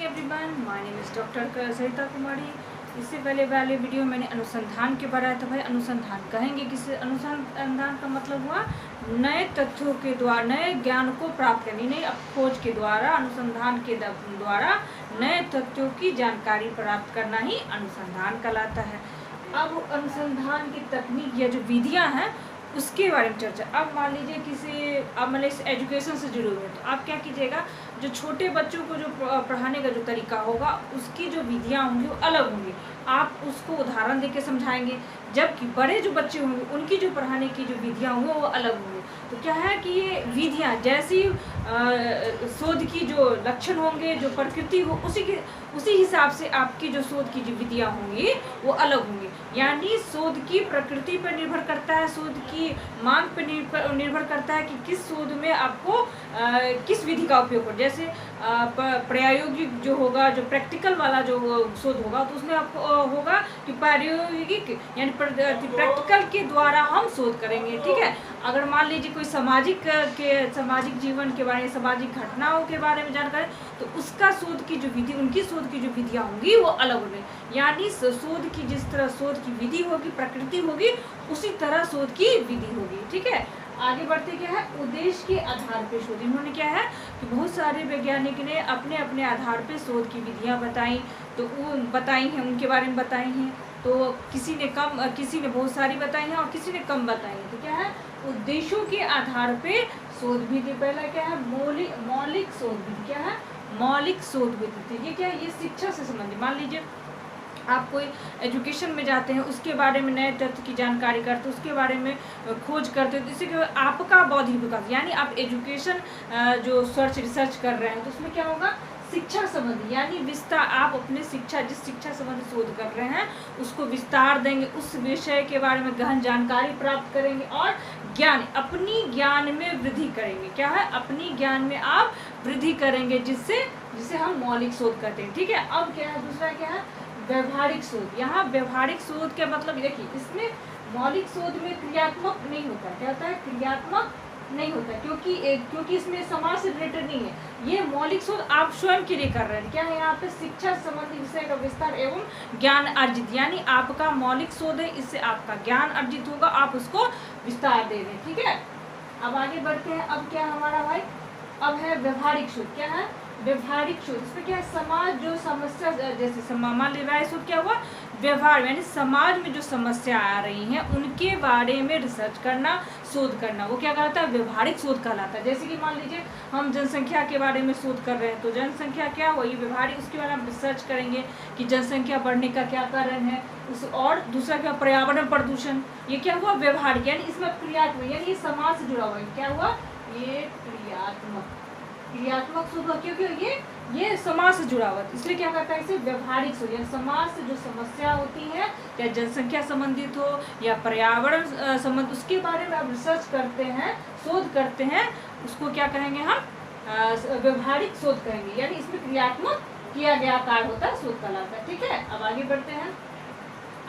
Everyone, my name is doctor Sarita Kumari. इससे पहले वाले वीडियो मैंने अनुसंधान के बारे में तो भाई अनुसंधान कहेंगे किस अनुसंधान का मतलब हुआ नए तथ्यों के द्वारा नए ज्ञान को प्राप्त करनी, नई खोज के द्वारा अनुसंधान के द्वारा नए तथ्यों की जानकारी प्राप्त करना ही अनुसंधान कहलाता है। अब अनुसंधान की तकनीक या जो विधियाँ हैं उसके बारे में चर्चा। अब मान लीजिए किसी अब मान लीजिए एजुकेशन से जुड़े हुए तो आप क्या कीजिएगा, जो छोटे बच्चों को जो पढ़ाने का जो तरीका होगा उसकी जो विधियाँ होंगी वो अलग होंगी, आप उसको उदाहरण देके समझाएंगे। जबकि बड़े जो बच्चे होंगे उनकी जो पढ़ाने की जो विधियाँ होंगी वो अलग होंगी। तो क्या है कि ये विधियाँ जैसी शोध की जो लक्षण होंगे, जो प्रकृति हो उसी हिसाब से आपकी जो शोध की जो विधियाँ होंगी वो अलग होंगी। यानी शोध की प्रकृति पर निर्भर करता है, शोध की मांग पर निर्भर करता है कि किस शोध में आपको किस विधि का उपयोग हो। जैसे प्रायोगिक जो होगा, जो प्रैक्टिकल वाला जो शोध होगा तो उसमें आपको होगा कि प्रायोगिक यानी प्रैक्टिकल के द्वारा हम शोध करेंगे। ठीक है, अगर मान लीजिए कोई सामाजिक जीवन के बारे में, सामाजिक घटनाओं के बारे में जानकारी, तो उसका शोध की जो विधि, उनकी शोध की जो विधियाँ होंगी वो अलग होंगी। यानी शोध की जिस तरह शोध की विधि होगी, प्रकृति होगी, उसी तरह शोध की विधि होगी। ठीक है, आगे बढ़ते क्या है, उद्देश्य के आधार पर शोध। इन्होंने क्या है कि बहुत सारे वैज्ञानिक ने अपने अपने आधार पर शोध की विधियाँ बताई, तो वो बताई हैं, उनके बारे में बताई हैं। तो किसी ने बहुत सारी बताई हैं और किसी ने कम बताई हैं। तो क्या है, उद्देश्यों के आधार पे शोध विधि। पहला क्या है, मौलिक शोध विधि। क्या है, मौलिक शोध विधि। ये क्या है, ये शिक्षा से संबंधित। मान लीजिए आप कोई एजुकेशन में जाते हैं, उसके बारे में नए तथ्य की जानकारी करते हैं, उसके बारे में खोज करते हैं, तो इससे क्या आपका बौद्धिक विकास, यानी आप एजुकेशन जो रिसर्च कर रहे हैं तो उसमें क्या होगा, शिक्षा संबंधी यानी विस्तार। आप अपने जिस शिक्षा संबंधी शोध कर रहे हैं उसको विस्तार देंगे, उस विषय के बारे में गहन जानकारी प्राप्त करेंगे और अपनी ज्ञान में वृद्धि करेंगे। क्या है, अपनी ज्ञान में आप वृद्धि करेंगे, जिसे हम मौलिक शोध कहते हैं। ठीक है, अब क्या है, दूसरा क्या है, व्यवहारिक शोध। यहाँ व्यवहारिक शोध का मतलब देखिए, इसमें मौलिक शोध में क्रियात्मक नहीं होता। क्या होता है, क्रियात्मक नहीं होता, क्योंकि इसमें समाज से रिलेटेड नहीं है। ये मौलिक शोध आप स्वयं के लिए कर रहे हैं। क्या है, यहाँ पे शिक्षा संबंधी विषय का विस्तार एवं ज्ञान अर्जित, यानी आपका मौलिक शोध है, इससे आपका ज्ञान अर्जित होगा, आप उसको विस्तार दे दें। ठीक है, अब आगे बढ़ते हैं। अब क्या हमारा भाई, अब है व्यवहारिक शोध। क्या है, व्यवहारिक शोध। इसमें क्या है, समाज जो समस्या, जैसे मान लीजिए शोध क्या हुआ, व्यवहार यानी समाज में जो समस्या आ रही हैं उनके बारे में रिसर्च करना, शोध करना, वो क्या कहलाता है, व्यवहारिक शोध कहलाता है। जैसे कि मान लीजिए हम जनसंख्या के बारे में शोध कर रहे हैं, तो जनसंख्या क्या हुआ, ये व्यवहारिक, उसके बारे में रिसर्च करेंगे कि जनसंख्या बढ़ने का क्या कारण है। और दूसरा क्या, पर्यावरण प्रदूषण, ये क्या हुआ, व्यवहारिक, यानी इसमें क्रियात्मक, यानी ये समाज से जुड़ा हुआ है। क्या हुआ, ये क्रियात्मक शोध हुआ, क्योंकि ये समाज से जुड़ा हुआ है, इसलिए क्या करता है, इसे व्यवहारिक शोध, यानी समाज से जो समस्या होती है, या जनसंख्या संबंधित हो या पर्यावरण संबंध, उसके बारे में आप रिसर्च करते हैं, शोध करते हैं, उसको क्या कहेंगे हम, व्यवहारिक शोध कहेंगे। यानी इसमें क्रियात्मक किया गया कार्य होता है, शोध कहलाता है। ठीक है, अब आगे बढ़ते हैं।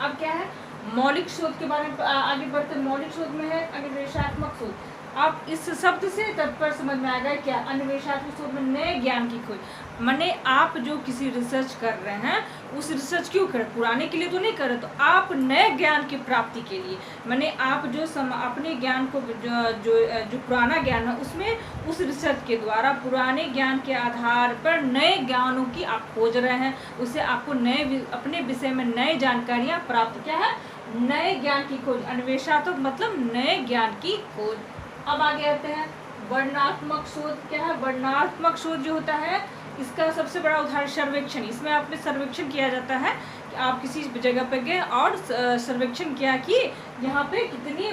अब क्या है, मौलिक शोध के बारे में आगे बढ़ते हैं। मौलिक शोध में है अन्वेषणात्मक शोध। आप इस शब्द से तत्पर समझ में आएगा क्या, अन्वेषणात्मक शोध में नए ज्ञान की खोज। माने आप जो किसी रिसर्च कर रहे हैं, उस रिसर्च क्यों करें, पुराने के लिए तो नहीं करें, तो आप नए ज्ञान की प्राप्ति के लिए, माने आप जो अपने ज्ञान को जो पुराना ज्ञान है उसमें उस रिसर्च के द्वारा पुराने ज्ञान के आधार पर नए ज्ञानों की आप खोज रहे हैं, उससे आपको अपने विषय में नए जानकारियाँ प्राप्त, क्या है, नए ज्ञान की खोज। अन्वेषणात्मक मतलब नए ज्ञान की खोज। अब आगे आते हैं वर्णनात्मक शोध। क्या है, वर्णनात्मक शोध जो होता है, इसका सबसे बड़ा उदाहरण सर्वेक्षण। इसमें आप में सर्वेक्षण किया जाता है कि आप किसी जगह पर गए और सर्वेक्षण किया कि यहाँ पे कितनी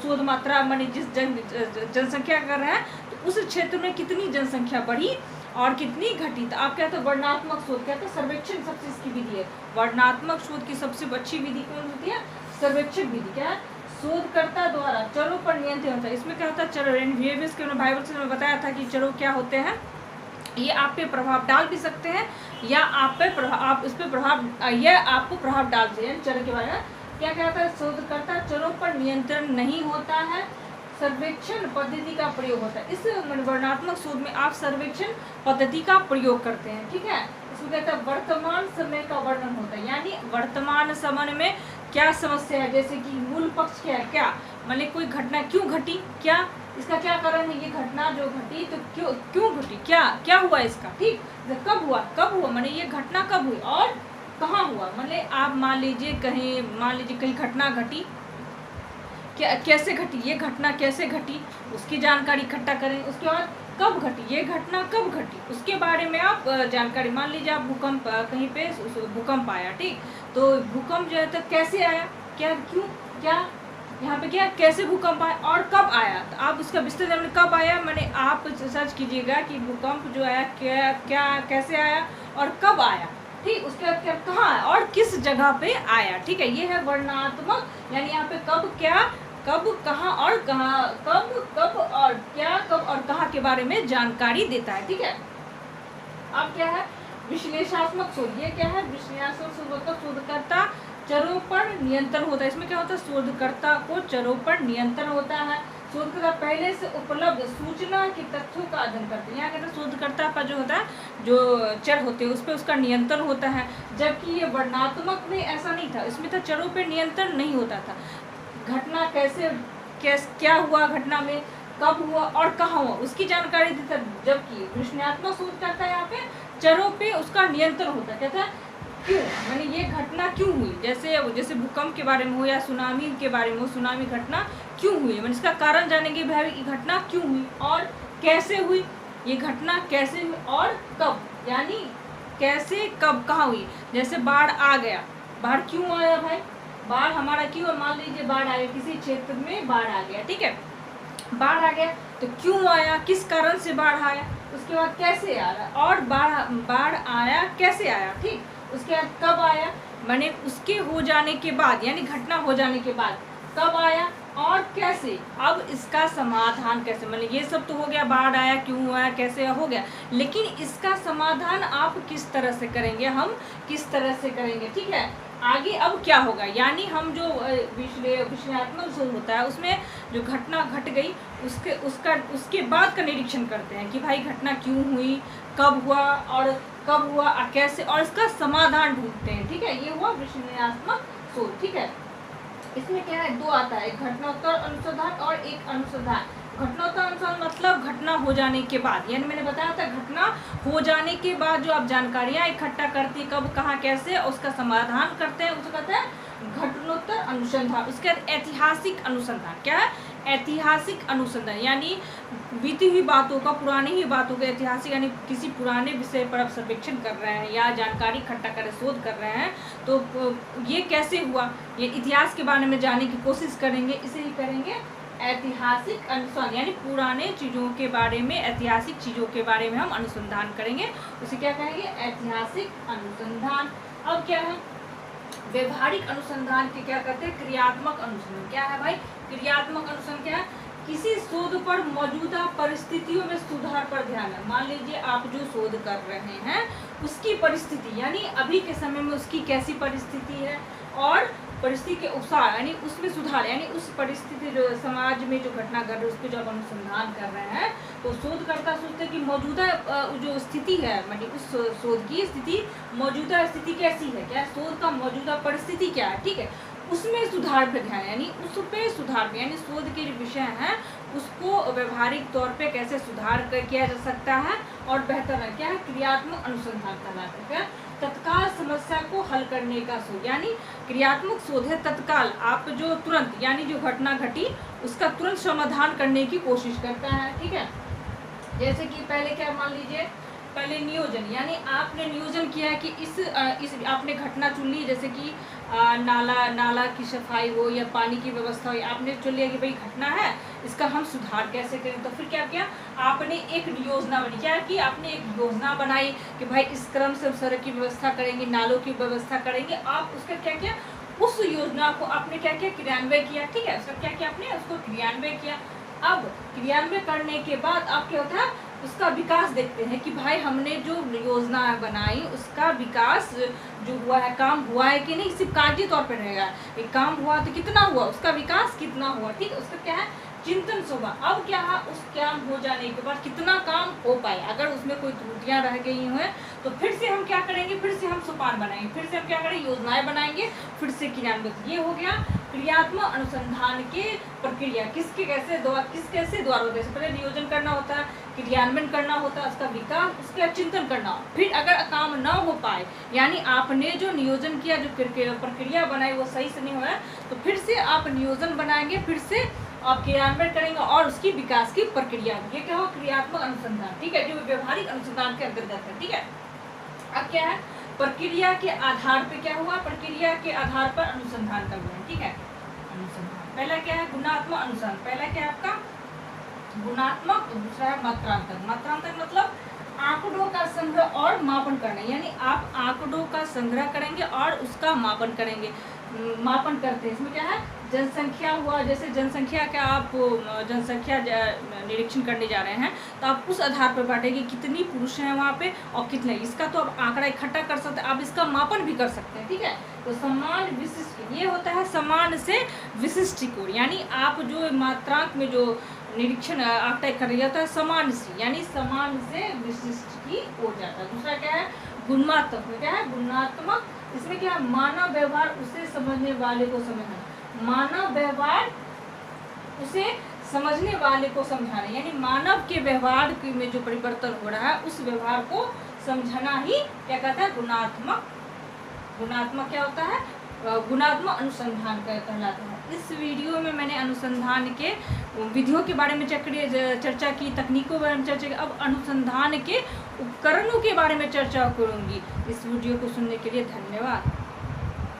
शोध मात्रा, माने जिस जनसंख्या कर रहे हैं तो उस क्षेत्र में कितनी जनसंख्या बढ़ी और कितनी घटी। तो आप कहते हैं वर्णनात्मक शोध, कहते हैं सर्वेक्षण सबसे इसकी विधि है। वर्णनात्मक शोध की सबसे अच्छी विधि कौन होती है, सर्वेक्षण विधि। क्या है, शोधकर्ता द्वारा चरों पर नियंत्रण होता है। इसमें क्या होता है, चरो, बिहेवियर्स के बाइबल से बताया था कि चरो क्या होते हैं, ये आप पे प्रभाव डाल भी सकते हैं या आप इस पे प्रभाव, यह आपको प्रभाव डाल सकते हैं। चरो के बारे में क्या कहता है, शोधकर्ता चरों पर नियंत्रण नहीं होता है, सर्वेक्षण पद्धति का प्रयोग होता है। इस वर्णनात्मक शोध में आप सर्वेक्षण पद्धति का प्रयोग करते हैं। ठीक है, इसमें कहता है वर्तमान समय का वर्णन होता है, यानी वर्तमान समय में क्या समस्या है, जैसे कि मूल पक्ष क्या है, क्या मतलब कोई घटना क्यों घटी, क्या इसका क्या कारण है, ये घटना जो घटी तो क्यों घटी, क्या हुआ इसका, ठीक, कब हुआ माने ये घटना कब हुई और कहाँ हुआ। मतलब आप मान लीजिए कहीं घटना घटी, क्या कैसे घटी, ये घटना कैसे घटी उसकी जानकारी इकट्ठा करें। उसके बाद कब घटी, ये घटना कब घटी उसके बारे में आप जानकारी, मान लीजिए आप भूकंप कहीं पे भूकंप आया, ठीक, तो भूकंप जो है तो कैसे आया, क्या क्यों, क्या यहाँ पे क्या कैसे भूकंप आया और कब आया, तो आप उसका विस्तार कब आया, मैंने आप सर्च कीजिएगा कि भूकंप जो आया क्या कैसे आया और कब आया, ठीक, उसके बाद क्या कहाँ आया और किस जगह पे आया, ठीक है। ये है वर्णनात्मक, यानी यहाँ पे कब क्या, कब कहाँ और कहाँ, कब और क्या, कब और कहाँ के बारे में जानकारी देता है, ठीक है। अब क्या है विश्लेषणात्मक शोध, ये क्या है विश्लेषणात्मक शोध, मतलब शोधकर्ता चरों पर नियंत्रण होता है। इसमें क्या होता है शोधकर्ता को चरों पर नियंत्रण होता है। शोधकर्ता पहले से उपलब्ध सूचना के तथ्यों का अध्ययन करते हैं। यहाँ कहते हैं शोधकर्ता का जो होता है जो चर होते हैं उस पर उसका नियंत्रण होता है, जबकि ये वर्णनात्मक में ऐसा नहीं था, इसमें था चरों पर नियंत्रण नहीं होता था। घटना क्या हुआ, घटना में कब हुआ और कहाँ हुआ उसकी जानकारी देता है, जबकि विश्लेषणात्मक शोधकर्ता यहाँ पे चरों पे उसका नियंत्रण होता है। कहता है क्यों, मैंने ये घटना क्यों हुई, जैसे भूकंप के बारे में हो या सुनामी के बारे में हो, सुनामी घटना क्यों हुई, मैंने इसका कारण जानेंगे भाई ये घटना क्यों हुई और कैसे हुई, ये घटना कैसे हुई और कब, यानी कैसे कब कहाँ हुई। जैसे बाढ़ आ गया, बाढ़ क्यों आया भाई, बाढ़ हमारा क्यों, मान लीजिए बाढ़ आ गया, किसी क्षेत्र में बाढ़ आ गया, ठीक है, बाढ़ आ गया तो क्यों आया, किस कारण से बाढ़ आया, उसके बाद कैसे आया और बाढ़ आया कैसे आया, ठीक, उसके बाद कब आया, मैंने उसके हो जाने के बाद यानी घटना हो जाने के बाद कब आया और कैसे, अब इसका समाधान कैसे, मतलब ये सब तो हो गया, बाढ़ आया क्यों आया कैसे हो गया, लेकिन इसका समाधान आप किस तरह से करेंगे, हम किस तरह से करेंगे, ठीक है। आगे अब क्या होगा, यानी हम जो विश्लेषणात्मक जो होता है उसमें जो घटना घट गई उसके बाद का निरीक्षण करते हैं कि भाई घटना क्यों हुई, कब हुआ और कैसे, और इसका समाधान ढूंढते हैं, ठीक है। ये हुआ विश्लेषणात्मक शोध, ठीक है। इसमें क्या है दो आता है, एक घटनोत्तर अनुसंधान और एक अनुसंधान। घटनोत्तर अनुसंधान मतलब घटना हो जाने के बाद, यानी मैंने बताया था घटना हो जाने के बाद जो आप जानकारियां इकट्ठा करती है कब कहाँ कैसे उसका समाधान करते हैं उसे कहते हैं घटनोत्तर अनुसंधान। उसके बाद ऐतिहासिक अनुसंधान, क्या है ऐतिहासिक अनुसंधान, यानी बीती हुई बातों का, पुरानी ही बातों का, ऐतिहासिक यानी किसी पुराने विषय पर आप सर्वेक्षण कर रहे हैं या जानकारी इकट्ठा कर शोध कर रहे हैं तो ये कैसे हुआ, ये इतिहास के बारे में जानने की कोशिश करेंगे, इसे ही करेंगे ऐतिहासिक अनुसंधान, यानी पुराने चीज़ों के बारे में, ऐतिहासिक चीज़ों के बारे में हम अनुसंधान करेंगे, उसे क्या कहेंगे ऐतिहासिक अनुसंधान। अब क्या है व्यवहारिक अनुसंधान के क्या कहते हैं क्रियात्मक अनुसंधान। क्या है भाई क्रियात्मक अनुसंधान, क्या है किसी शोध पर मौजूदा परिस्थितियों में सुधार पर ध्यान है। मान लीजिए आप जो शोध कर रहे हैं उसकी परिस्थिति, यानी अभी के समय में उसकी कैसी परिस्थिति है और परिस्थिति के अनुसार यानी उसमें सुधार, यानी उस परिस्थिति जो समाज में जो घटना घट रही है उस पर जब अनुसंधान कर रहे हैं तो शोधकर्ता सोचते हैं कि मौजूदा जो स्थिति है, मतलब उस शोध की स्थिति, मौजूदा स्थिति कैसी है, क्या शोध का मौजूदा परिस्थिति क्या है, ठीक है, उसमें सुधार पे ध्यान, यानी उस पे सुधार पे, यानी शोध के जो विषय हैं उसको व्यवहारिक तौर पे कैसे सुधार किया जा सकता है और बेहतर है, क्या है क्रियात्मक अनुसंधान कहलाता है। तत्काल समस्या को हल करने का शोध, यानी क्रियात्मक शोध है तत्काल, आप जो तुरंत यानी जो घटना घटी उसका तुरंत समाधान करने की कोशिश करता है, ठीक है। जैसे कि पहले क्या मान लीजिए पहले नियोजन, यानी आपने नियोजन किया है कि इस आपने घटना चुन ली, जैसे कि नाला की सफाई हो या पानी की व्यवस्था हो, आपने चुन लिया कि भाई घटना है इसका हम सुधार कैसे करें, तो फिर क्या किया आपने एक योजना बनी, क्या कि आपने एक योजना बनाई कि भाई इस क्रम से सड़क की व्यवस्था करेंगे, नालों की व्यवस्था करेंगे, आप उसका क्या किया उस योजना को आपने क्या किया क्रियान्वयन किया, ठीक है, उसका क्या किया आपने उसको क्रियान्वयन किया। अब क्रियान्वयन करने के बाद आप क्या होता है उसका विकास देखते हैं कि भाई हमने जो योजना बनाई उसका विकास जो हुआ है, काम हुआ है कि नहीं, सिर्फ कागजी तौर पर रहेगा, एक काम हुआ तो कितना हुआ, उसका विकास कितना हुआ, ठीक है, उसका क्या है चिंतन शोभा। अब क्या है, उस ज्ञान हो जाने के बाद कितना काम हो पाए, अगर उसमें कोई त्रुटियां रह गई हैं तो फिर से हम क्या करेंगे, फिर से हम सोपान बनाएंगे, फिर से हम क्या करेंगे, योजनाएं बनाएंगे, फिर से क्रियान्वित। ये हो गया क्रियात्मक अनुसंधान के प्रक्रिया, किसके कैसे द्वारा होता है। पहले नियोजन करना होता है, क्रियान्वयन करना होता है, उसका विकास, उसका चिंतन करना। फिर अगर काम न हो पाए, यानी आपने जो नियोजन किया, जो प्रक्रिया बनाई वो सही से नहीं हुआ, तो फिर से आप नियोजन बनाएंगे, फिर से आप क्रियान्वयन करेंगे और उसकी विकास की प्रक्रिया। ये क्या हो, क्रियात्मक अनुसंधान, ठीक है, जो व्यवहारिक अनुसंधान के अंतर्गत है। ठीक है, अब क्या है, प्रक्रिया के आधार पे क्या हुआ, प्रक्रिया के आधार पर अनुसंधान कर रहे हैं। ठीक है, अनुसंधान पहला क्या है, गुणात्मक अनुसंधान। पहला क्या है आपका गुणात्मक, दूसरा है मात्रांतक। मात्रांतक मतलब आंकड़ों का संग्रह और मापन करना, यानी आप आंकड़ों का संग्रह करेंगे और उसका मापन करेंगे। मापन करते हैं, इसमें क्या है, जनसंख्या हुआ, जैसे जनसंख्या का आप जनसंख्या निरीक्षण करने जा रहे हैं तो आप उस आधार पर बांटेंगे कितनी पुरुष हैं वहाँ पे और कितने, इसका तो आप आंकड़ा इकट्ठा कर सकते हैं, आप इसका मापन भी कर सकते हैं। ठीक है, तो समान विशिष्ट, ये होता है समान से विशिष्ट कोण, यानी आप जो मात्रांक में जो निरीक्षण आंकड़ा कर रही होता है समान से, यानी समान से विशिष्ट की ओर जाता है। दूसरा क्या है, गुणात्मक। क्या है, गुणात्मक, इसमें क्या है, मानव व्यवहार उसे समझने वाले को समझना, मानव व्यवहार उसे समझने वाले को समझाना, यानी मानव के व्यवहार में जो परिवर्तन हो रहा है उस व्यवहार को समझना ही क्या कहता है, गुणात्मक। गुणात्मक क्या होता है, गुणात्मक अनुसंधान का कहलाता है। इस वीडियो में मैंने अनुसंधान के विधियों के बारे में चर्चा की, तकनीकों के बारे में चर्चा की। अब अनुसंधान के उपकरणों के बारे में चर्चा करूंगी। इस वीडियो को सुनने के लिए धन्यवाद।